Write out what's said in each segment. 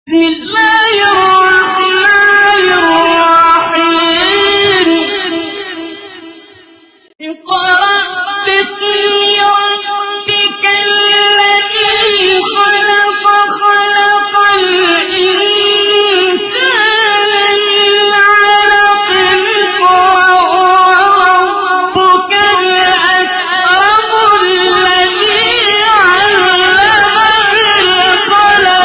بسم الله الرحمن الرحيم اقرأ باسم ربك الذي خلق خلق الإنسان من علق اقرأ وربك الأكرم الذي علم بالقلم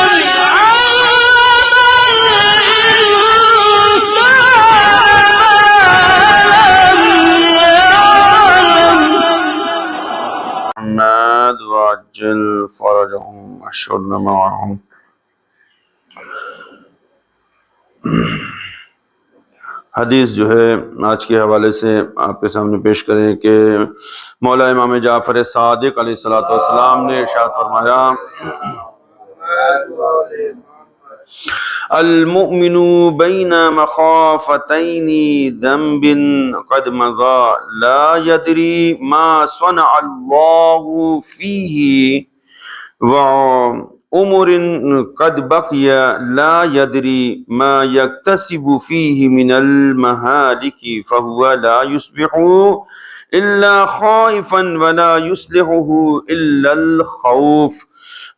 محمد وعجل فرجهم واشرنا معهم. حدیث جو ہے آج کے حوالے سے آپ کے سامنے پیش کریں کہ مولا امام جعفر صادق علیہ السلام نے ارشاد فرمایا المؤمن بین مخافتین ذنب قد مضى لا يدری ما صنع اللہ فیہ وعمر قد بقی لا يدری ما يکتسب فیہ من المہالک فهو لا يصبح الا خائفا ولا يصلحه الا الخوف.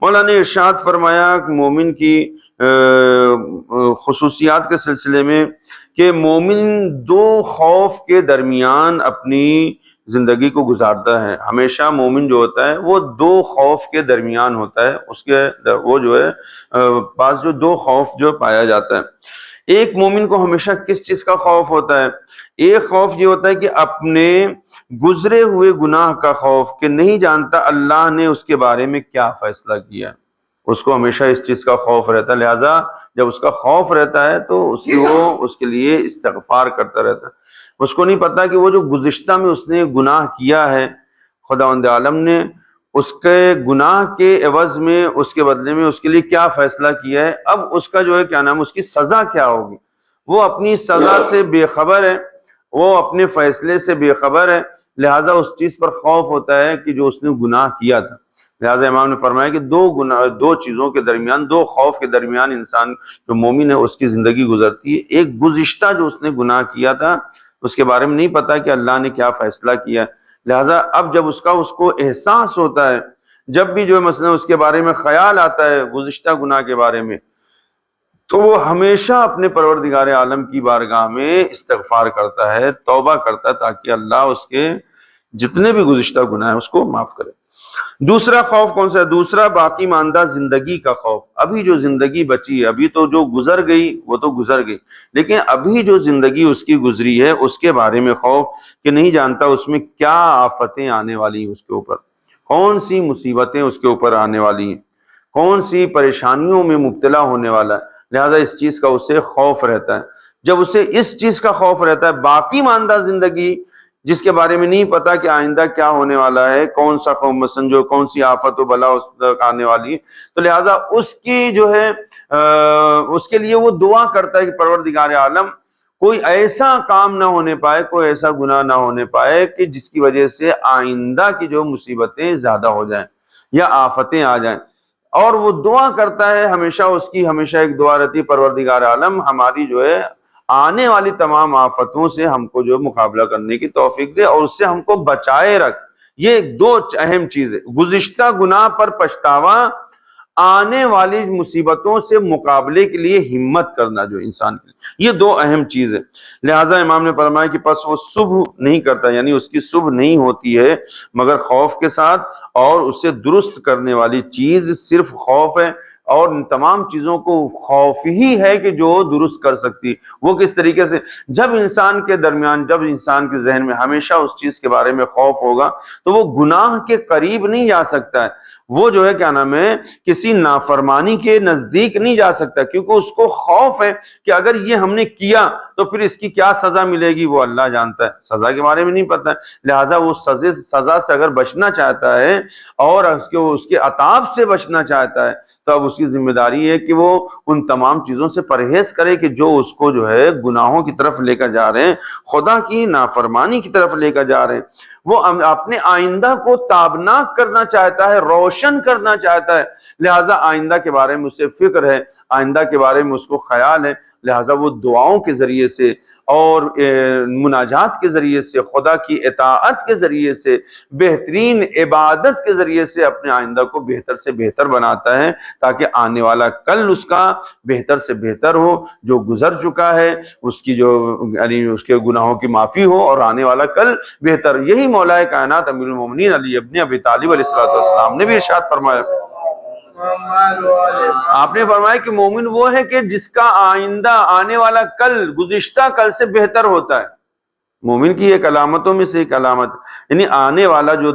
مولا نے ارشاد فرمایا کہ مومن کی خصوصیات کے سلسلے میں کہ مومن دو خوف کے درمیان اپنی زندگی کو گزارتا ہے. ہمیشہ مومن جو ہوتا ہے وہ دو خوف کے درمیان ہوتا ہے. اس کے وہ جو ہے بعض جو دو خوف جو پایا جاتا ہے. ایک مومن کو ہمیشہ کس چیز کا خوف ہوتا ہے؟ ایک خوف یہ ہوتا ہے کہ اپنے گزرے ہوئے گناہ کا خوف، کہ نہیں جانتا اللہ نے اس کے بارے میں کیا فیصلہ کیا. اس کو ہمیشہ اس چیز کا خوف رہتا ہے. لہذا جب اس کا خوف رہتا ہے تو اس کے لیے استغفار کرتا رہتا ہے. اس کو نہیں پتا کہ وہ جو گزشتہ میں اس نے گناہ کیا ہے، خداوند عالم نے اس کے گناہ کے عوض میں، اس کے بدلے میں اس کے لیے کیا فیصلہ کیا ہے. اب اس کا جو ہے کیا نام، اس کی سزا کیا ہوگی. وہ اپنی سزا سے بے خبر ہے، وہ اپنے فیصلے سے بے خبر ہے. لہذا اس چیز پر خوف ہوتا ہے کہ جو اس نے گناہ کیا تھا. لہذا امام نے فرمایا کہ دو چیزوں کے درمیان، دو خوف کے درمیان انسان جو مومن ہے اس کی زندگی گزرتی ہے. ایک گزشتہ جو اس نے گناہ کیا تھا اس کے بارے میں نہیں پتا کہ اللہ نے کیا فیصلہ کیا. لہذا اب جب اس کو احساس ہوتا ہے، جب بھی جو ہے مثلا اس کے بارے میں خیال آتا ہے گزشتہ گناہ کے بارے میں، تو وہ ہمیشہ اپنے پروردگار عالم کی بارگاہ میں استغفار کرتا ہے، توبہ کرتا ہے، تاکہ اللہ اس کے جتنے بھی گزشتہ گناہ ہیں اس کو معاف کرے. دوسرا خوف کون سا ہے؟ دوسرا باقی ماندہ زندگی کا خوف. ابھی جو زندگی بچی ہے، ابھی تو جو گزر گئی وہ تو گزر گئی، لیکن ابھی جو زندگی اس کی گزری ہے اس کے بارے میں خوف، کہ نہیں جانتا اس میں کیا آفتیں آنے والی ہیں، اس کے اوپر کون سی مصیبتیں اس کے اوپر آنے والی ہیں، کون سی پریشانیوں میں مبتلا ہونے والا ہے. لہذا اس چیز کا اسے خوف رہتا ہے. جب اسے اس چیز کا خوف رہتا ہے، باقی ماندہ زندگی جس کے بارے میں نہیں پتا کہ آئندہ کیا ہونے والا ہے، کون سا خوف مسنجو، کون سی آفت و بلا اس تک آنے والی ہے، تو لہذا اس کی جو ہے اس کے لیے وہ دعا کرتا ہے کہ پروردگار عالم کوئی ایسا کام نہ ہونے پائے، کوئی ایسا گناہ نہ ہونے پائے کہ جس کی وجہ سے آئندہ کی جو مصیبتیں زیادہ ہو جائیں یا آفتیں آ جائیں. اور وہ دعا کرتا ہے ہمیشہ، اس کی ہمیشہ ایک دعا رہتی ہے، پروردگار عالم ہماری جو ہے آنے والی تمام آفتوں سے ہم کو جو مقابلہ کرنے کی توفیق دے اور اس سے ہم کو بچائے رکھ. یہ دو اہم چیزیں، گزشتہ گناہ پر پچھتاوا، آنے والی مصیبتوں سے مقابلے کے لیے ہمت کرنا جو انسان کے لیے، یہ دو اہم چیزیں. لہٰذا امام نے فرمایا کہ پس وہ صبح نہیں کرتا، یعنی اس کی صبح نہیں ہوتی ہے مگر خوف کے ساتھ، اور اسے درست کرنے والی چیز صرف خوف ہے، اور ان تمام چیزوں کو خوف ہی ہے کہ جو درست کر سکتی. وہ کس طریقے سے؟ جب انسان کے درمیان، جب انسان کے ذہن میں ہمیشہ اس چیز کے بارے میں خوف ہوگا تو وہ گناہ کے قریب نہیں جا سکتا ہے، وہ جو ہے کیا نام ہے کسی نافرمانی کے نزدیک نہیں جا سکتا، کیونکہ اس کو خوف ہے کہ اگر یہ ہم نے کیا تو پھر اس کی کیا سزا ملے گی، وہ اللہ جانتا ہے، سزا کے بارے میں نہیں پتہ ہے. لہٰذا وہ سزا سے اگر بچنا چاہتا ہے اور اس کے عطاب سے بچنا چاہتا ہے تو اب اس کی ذمہ داری ہے کہ وہ ان تمام چیزوں سے پرہیز کرے کہ جو اس کو جو ہے گناہوں کی طرف لے کر جا رہے ہیں، خدا کی نافرمانی کی طرف لے کر جا رہے ہیں. وہ اپنے آئندہ کو تابناک کرنا چاہتا ہے، روشن کرنا چاہتا ہے، لہٰذا آئندہ کے بارے میں اسے فکر ہے، آئندہ کے بارے میں اس کو خیال ہے، لہٰذا وہ دعاؤں کے ذریعے سے اور مناجات کے ذریعے سے، خدا کی اطاعت کے ذریعے سے، بہترین عبادت کے ذریعے سے اپنے آئندہ کو بہتر سے بہتر بناتا ہے، تاکہ آنے والا کل اس کا بہتر سے بہتر ہو، جو گزر چکا ہے اس کی یعنی اس کے گناہوں کی معافی ہو، اور آنے والا کل بہتر۔ یہی مولا کائنات امیر المومنین علی ابن ابی طالب علیہ السلام نے بھی ارشاد فرمایا۔ آپ نے فرمایا کہ مومن وہ ہے کہ جس کا آئندہ آنے والا کل گزشتہ کل سے بہتر ہوتا ہے۔ مومن کی ایک علامتوں میں سے ایک علامت، یعنی آنے والا جو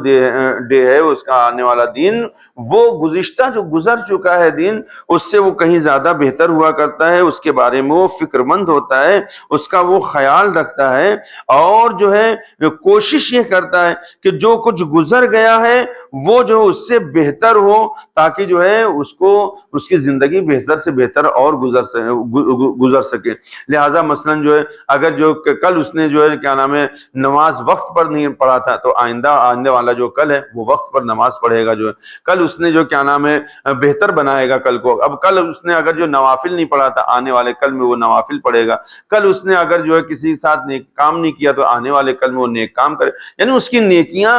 ڈے ہے، اس کا آنے والا دن، وہ گزشتہ جو گزر چکا ہے دن، اس سے وہ کہیں زیادہ بہتر ہوا کرتا ہے، اس کے بارے میں وہ فکر مند ہوتا ہے، اس کا وہ خیال رکھتا ہے، اور جو ہے کوشش یہ کرتا ہے کہ جو کچھ گزر گیا ہے وہ جو اس سے بہتر ہو، تاکہ جو ہے اس کو اس کی زندگی بہتر سے بہتر اور گزر سکے۔ لہٰذا مثلا جو ہے اگر جو کل اس نے جو ہے کیا نام ہے نماز وقت پر نہیں پڑھا تھا، تو آنے والا جو کل ہے وہ وقت پر نماز پڑھے گا۔ جو ہے کل اس نے جو کیا نام ہے بہتر بنائے گا کل کو۔ اب کل اس نے اگر جو نوافل نہیں پڑھا تھا، آنے والے کل میں وہ نوافل پڑھے گا۔ کل اس نے اگر جو ہے کسی کے ساتھ نیک کام نہیں کیا، تو آنے والے کل میں وہ نیک کام کرے، یعنی اس کی نیکیاں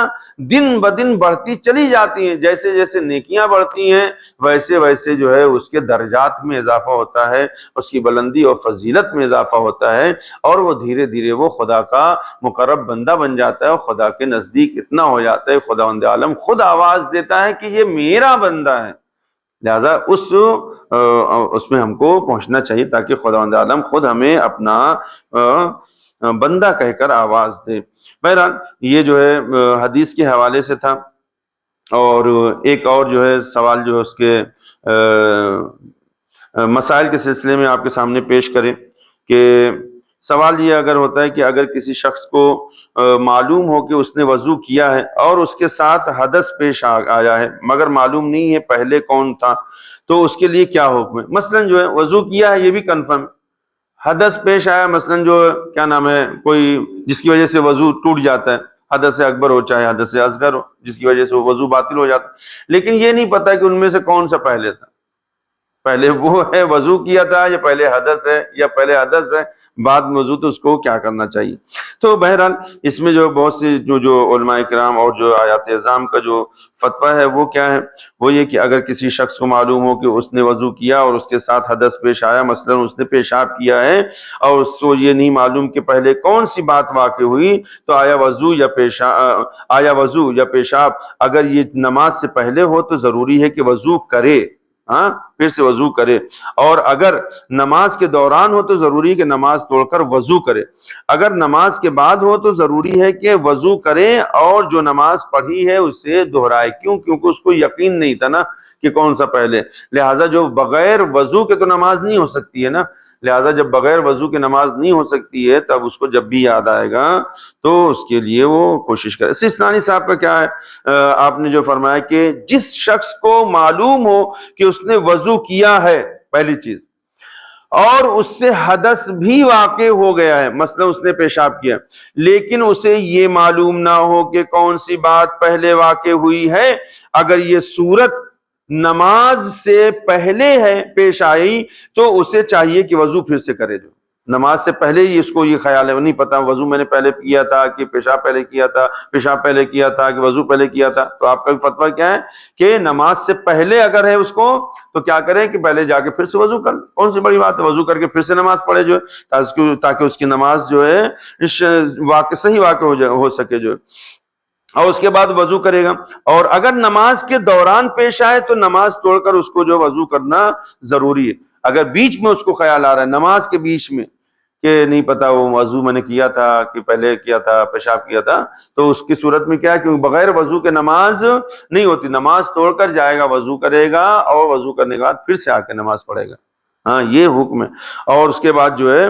دن بدن بڑھتی چلی جاتی ہیں۔ جیسے جیسے نیکیاں بڑھتی ہیں ویسے ویسے جو ہے اس کے درجات میں اضافہ ہوتا ہے، اس کی بلندی اور فضیلت میں اضافہ ہوتا ہے، اور وہ دھیرے دھیرے وہ خدا کا مقرب بندہ بن جاتا ہے، اور خدا کے نزدیک اتنا ہو جاتا ہے، خداوند عالم خود آواز دیتا ہے کہ یہ میرا بندہ ہے۔ لہذا اس میں ہم کو پہنچنا چاہیے، تاکہ خداوند عالم خود ہمیں اپنا بندہ کہہ کر آواز دے۔ بہرحال یہ جو ہے حدیث کے حوالے سے تھا، اور ایک اور جو ہے سوال جو ہے اس کے مسائل کے سلسلے میں آپ کے سامنے پیش کریں کہ سوال یہ اگر ہوتا ہے کہ اگر کسی شخص کو معلوم ہو کہ اس نے وضو کیا ہے اور اس کے ساتھ حدث پیش آیا ہے، مگر معلوم نہیں ہے پہلے کون تھا، تو اس کے لیے کیا حکم ہے؟ مثلا جو ہے وضو کیا ہے یہ بھی کنفرم ہے، حدث پیش آیا، مثلا جو کیا نام ہے کوئی جس کی وجہ سے وضو ٹوٹ جاتا ہے، حدث اکبر ہو چاہے حدث اصغر ہو، جس کی وجہ سے وضو باطل ہو جاتا ہے، لیکن یہ نہیں پتا کہ ان میں سے کون سا پہلے تھا، پہلے وہ ہے وضو کیا تھا یا پہلے حدث ہے یا پہلے حدث ہے بعد میں وضو، تو اس کو کیا کرنا چاہیے؟ تو بہرحال اس میں جو بہت سے جو علماء کرام اور جو آیات اعظام کا جو فتویٰ ہے وہ کیا ہے، وہ یہ کہ اگر کسی شخص کو معلوم ہو کہ اس نے وضو کیا اور اس کے ساتھ حدث پیش آیا، مثلا اس نے پیشاب کیا ہے اور اس کو یہ نہیں معلوم کہ پہلے کون سی بات واقع ہوئی، تو آیا وضو یا پیشاب اگر یہ نماز سے پہلے ہو تو ضروری ہے کہ وضو کرے، پھر سے وضو کرے، اور اگر نماز کے دوران ہو تو ضروری ہے کہ نماز توڑ کر وضو کرے، اگر نماز کے بعد ہو تو ضروری ہے کہ وضو کرے اور جو نماز پڑھی ہے اسے دہرائے۔ کیوں؟ کیونکہ اس کو یقین نہیں تھا نا کہ کون سا پہلے، لہٰذا جو بغیر وضو کے تو نماز نہیں ہو سکتی ہے نا، لہٰذا جب بغیر وضو کے نماز نہیں ہو سکتی ہے تب اس کو جب بھی یاد آئے گا تو اس کے لیے وہ کوشش کرے۔ سستانی صاحب کا کیا ہے، آپ نے جو فرمایا کہ جس شخص کو معلوم ہو کہ اس نے وضو کیا ہے پہلی چیز، اور اس سے حدث بھی واقع ہو گیا ہے، مثلا اس نے پیشاب کیا لیکن اسے یہ معلوم نہ ہو کہ کون سی بات پہلے واقع ہوئی ہے، اگر یہ صورت نماز سے پہلے ہے پیش آئی تو اسے چاہیے کہ وضو پھر سے کرے۔ جو نماز سے پہلے ہی اس کو یہ خیال ہے، وہ نہیں پتا وضو میں نے پہلے کیا تھا کہ پیشاب پہلے کیا تھا، پیشاب پہلے کیا تھا کہ وضو پہلے کیا تھا، تو آپ کا فتویٰ کیا ہے کہ نماز سے پہلے اگر ہے اس کو تو کیا کرے کہ پہلے جا کے پھر سے وضو کر، کون سی بڑی بات ہے، وضو کر کے پھر سے نماز پڑھے جو ہے، تاکہ اس کی نماز جو ہے صحیح واقع ہو سکے جو ہے، اور اس کے بعد وضو کرے گا۔ اور اگر نماز کے دوران پیش آئے تو نماز توڑ کر اس کو جو وضو کرنا ضروری ہے۔ اگر بیچ میں اس کو خیال آ رہا ہے نماز کے بیچ میں کہ نہیں پتا وہ وضو میں نے کیا تھا کہ پہلے کیا تھا، پیشاب کیا تھا، تو اس کی صورت میں کیا ہے کہ بغیر وضو کے نماز نہیں ہوتی، نماز توڑ کر جائے گا، وضو کرے گا، اور وضو کرنے کے بعد پھر سے آ کے نماز پڑھے گا۔ یہ حکم ہے۔ اور اس کے بعد جو ہے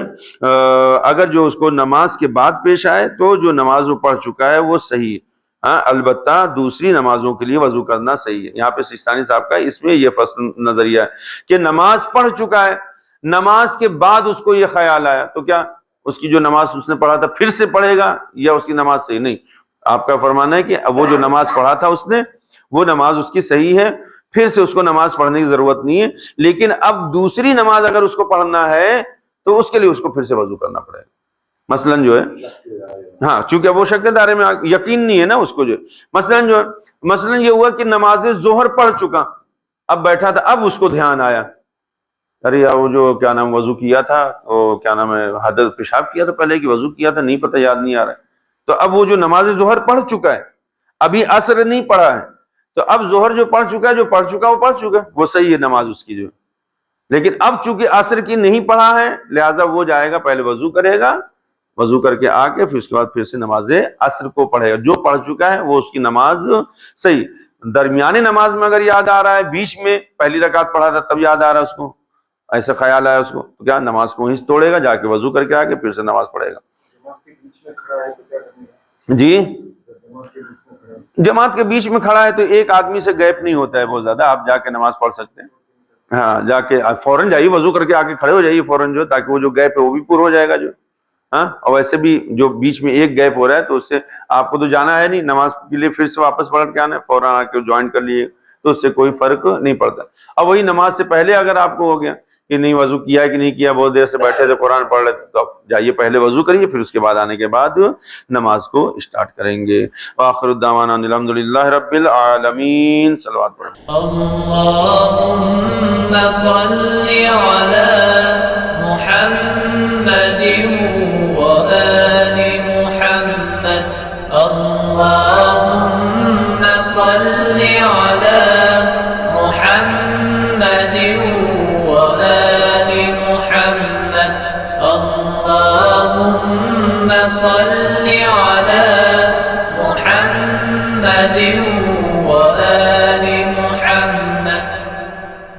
اگر جو اس کو نماز کے بعد پیش آئے تو جو نماز وہ پڑھ چکا ہے وہ صحیح ہے، البتہ دوسری نمازوں کے لیے وضو کرنا صحیح ہے۔ یہاں پہ سستانی صاحب کا اس میں یہ فصل نظریہ ہے کہ نماز پڑھ چکا ہے، نماز کے بعد اس کو یہ خیال آیا، تو کیا اس کی جو نماز اس نے پڑھا تھا پھر سے پڑھے گا یا اس کی نماز صحیح؟ نہیں، آپ کا فرمانا ہے کہ وہ جو نماز پڑھا تھا اس نے وہ نماز اس کی صحیح ہے، پھر سے اس کو نماز پڑھنے کی ضرورت نہیں ہے. لیکن اب دوسری نماز اگر اس کو پڑھنا ہے تو اس کے لیے اس کو پھر سے وضو کرنا پڑے گا. مثلاً جو ہے ہاں چونکہ اب وہ شک کے دائرے میں یقین نہیں ہے نا اس کو جو مثلاً جو ہے مثلاً یہ ہوا کہ نماز ظہر پڑھ چکا, اب بیٹھا تھا, اب اس کو دھیان آیا ارے یار وہ جو کیا نام وضو کیا تھا, وہ کیا نام ہے حدث پیشاب کیا تھا پہلے کہ وضو کیا تھا, نہیں پتہ, یاد نہیں آ رہا ہے. تو اب وہ جو نماز ظہر پڑھ چکا ہے, ابھی عصر نہیں پڑھا ہے, تو اب ظہر جو پڑھ چکا ہے, جو پڑھ چکا وہ پڑھ چکا ہے, وہ صحیح ہے نماز اس کی جو ہے. لیکن اب چونکہ عصر کی نہیں پڑھا ہے لہٰذا وہ جائے گا پہلے وضو کرے گا, وضو کر کے آ کے پھر اس کے بعد پھر سے نماز عصر کو پڑھے گا. جو پڑھ چکا ہے وہ اس کی نماز صحیح. درمیانی نماز میں اگر یاد آ رہا ہے, بیچ میں پہلی رکعت پڑھا تھا تب یاد آ رہا ہے اس کو, ایسا خیال آیا اس کو, تو کیا نماز کو وہیں توڑے گا, جا کے وضو کر کے آ کے پھر سے نماز پڑھے گا. جی جماعت کے بیچ میں کھڑا ہے تو ایک آدمی سے گیپ نہیں ہوتا ہے بہت زیادہ, آپ جا کے نماز پڑھ سکتے ہیں. ہاں جا کے فوراً جائیے, وضو کر کے آ کے کھڑے ہو جائیے فوراً جو, تاکہ وہ جو گیپ ہے وہ بھی پورا ہو جائے گا جو. ہاں اور ویسے بھی جو بیچ میں ایک گیپ ہو رہا ہے تو اس سے آپ کو تو جانا ہے نہیں نماز کے لیے, پھر سے واپس پلٹ کے آنا ہے, فوراً آ کے جوائن کر لیے تو اس سے کوئی فرق نہیں پڑتا. اب وہی نماز سے پہلے اگر آپ کو ہو گیا کہ نہیں وضو کیا ہے کہ نہیں کیا, بہت دیر سے بیٹھے تھے قرآن پڑھ رہے تھے, تو آپ جائیے پہلے وضو کریے, پھر اس کے بعد آنے کے بعد نماز کو اسٹارٹ کریں گے. وآخر الدعوانا الحمدللہ رب العالمین. صلوات پڑھیں. اللهم صل على محمد وآل محمد. اللهم صل على محمد